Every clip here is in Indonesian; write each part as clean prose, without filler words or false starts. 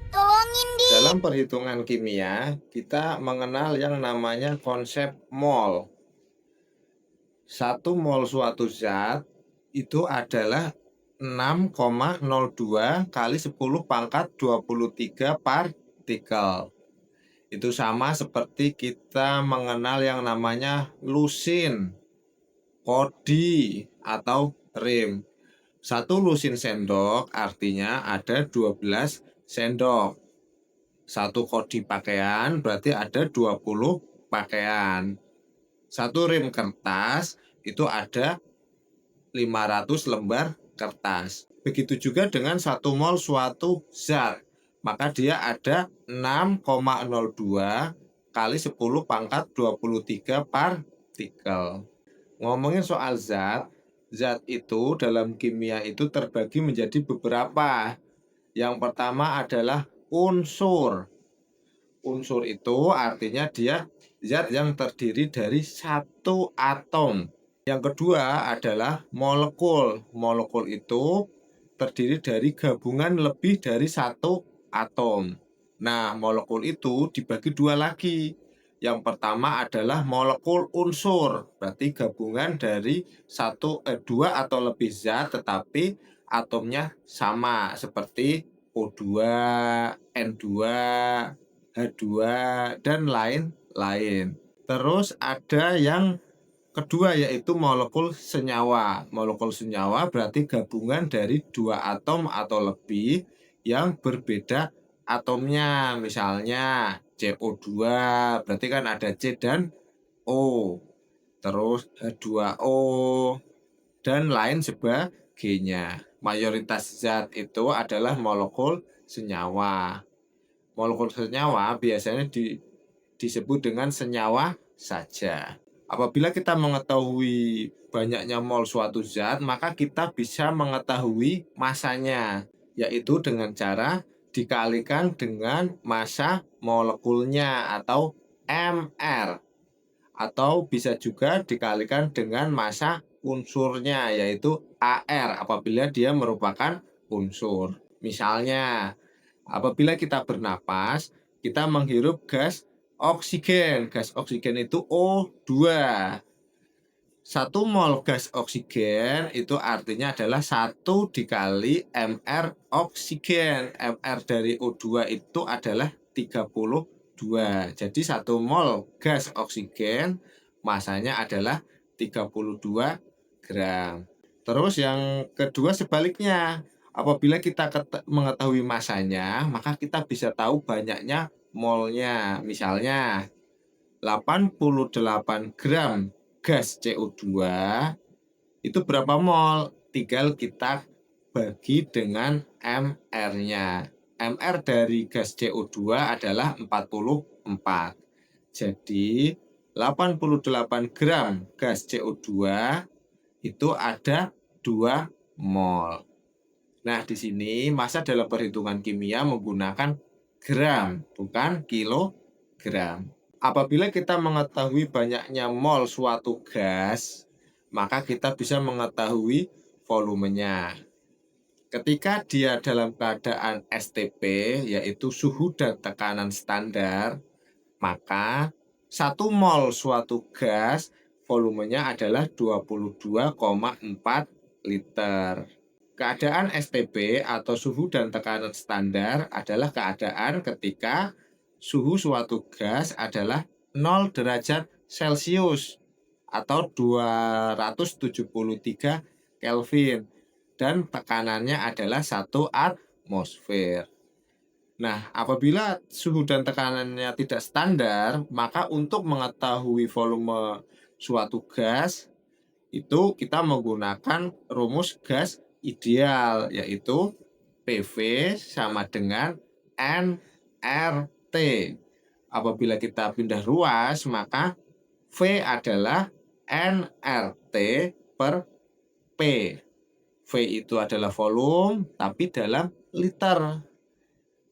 Tolongin di. Dalam perhitungan kimia, kita mengenal yang namanya konsep mol. 1 mol suatu zat itu adalah 6,02 kali 10 pangkat 23 partikel. Itu sama seperti kita mengenal yang namanya lusin, kodi, atau rim. 1 lusin sendok artinya ada 12 sendok. 1 kodi pakaian berarti ada 20 pakaian. 1 rim kertas itu ada 500 lembar kertas. Begitu juga dengan 1 mol suatu zat. Maka dia ada 6,02 kali 10 pangkat 23 partikel. Ngomongin soal zat, zat itu dalam kimia itu terbagi menjadi beberapa. Yang pertama adalah unsur. Unsur itu artinya dia zat yang terdiri dari satu atom. Yang kedua adalah molekul. Molekul itu terdiri dari gabungan lebih dari satu atom. Nah, molekul itu dibagi dua lagi. Yang pertama adalah molekul unsur, berarti gabungan dari dua atau lebih zat tetapi atomnya sama seperti O2, N2, H2, dan lain-lain. Terus ada yang kedua yaitu molekul senyawa. Molekul senyawa berarti gabungan dari dua atom atau lebih yang berbeda atomnya. Misalnya CO2 berarti kan ada C dan O. Terus H2O dan lain sebagainya. Mayoritas zat itu adalah molekul senyawa. Molekul senyawa biasanya disebut dengan senyawa saja. Apabila kita mengetahui banyaknya mol suatu zat, maka kita bisa mengetahui masanya, yaitu dengan cara dikalikan dengan massa molekulnya atau mR, atau bisa juga dikalikan dengan massa unsurnya, yaitu AR apabila dia merupakan unsur. Misalnya, apabila kita bernapas, kita menghirup gas oksigen. Gas oksigen itu O2. 1 mol gas oksigen itu artinya adalah 1 dikali mR oksigen. mR dari O2 itu adalah 32. Jadi 1 mol gas oksigen masanya adalah 32 gram. Terus yang kedua sebaliknya, apabila kita mengetahui masanya, maka kita bisa tahu banyaknya molnya. Misalnya 88 gram gas CO2 itu berapa mol? Tinggal kita bagi dengan mR-nya. mR dari gas CO2 adalah 44. Jadi 88 gram gas CO2 itu ada 2 mol. Nah, di sini massa dalam perhitungan kimia menggunakan gram, bukan kilogram. Apabila kita mengetahui banyaknya mol suatu gas, maka kita bisa mengetahui volumenya. Ketika dia dalam keadaan STP, yaitu suhu dan tekanan standar, maka 1 mol suatu gas volumenya adalah 22,4 liter. Keadaan STP atau suhu dan tekanan standar adalah keadaan ketika suhu suatu gas adalah 0 derajat Celcius atau 273 Kelvin dan tekanannya adalah 1 atmosfer. Nah, apabila suhu dan tekanannya tidak standar, maka untuk mengetahui volume suatu gas itu kita menggunakan rumus gas ideal, yaitu PV sama dengan nRT. Apabila kita pindah ruas, maka V adalah nRT per P. V itu adalah volume, tapi dalam liter.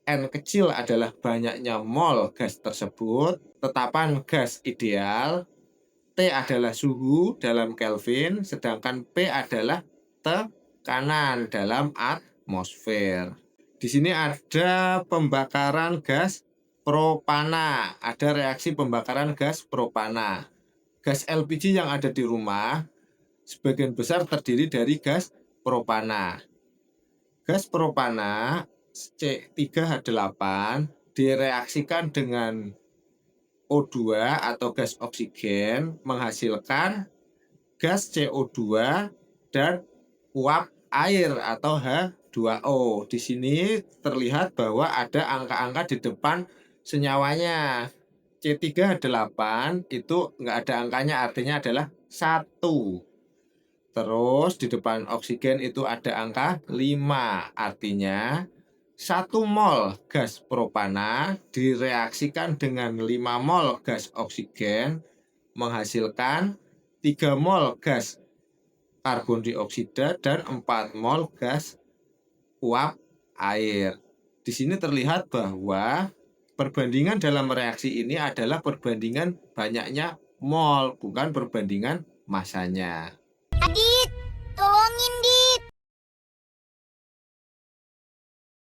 N kecil adalah banyaknya mol gas tersebut, tetapan gas ideal. T adalah suhu dalam Kelvin, sedangkan P adalah tekanan dalam atmosfer. Di sini ada pembakaran gas propana, ada reaksi pembakaran gas propana. Gas LPG yang ada di rumah sebagian besar terdiri dari gas propana. Gas propana C3H8 direaksikan dengan O2 atau gas oksigen menghasilkan gas CO2 dan uap air atau H2O. Di sini terlihat bahwa ada angka-angka di depan senyawanya. C3H8 itu nggak ada angkanya, artinya adalah 1. Terus di depan oksigen itu ada angka 5, artinya 1 mol gas propana direaksikan dengan 5 mol gas oksigen menghasilkan 3 mol gas karbon dioksida dan 4 mol gas uap air. Di sini terlihat bahwa perbandingan dalam reaksi ini adalah perbandingan banyaknya mol, bukan perbandingan masanya.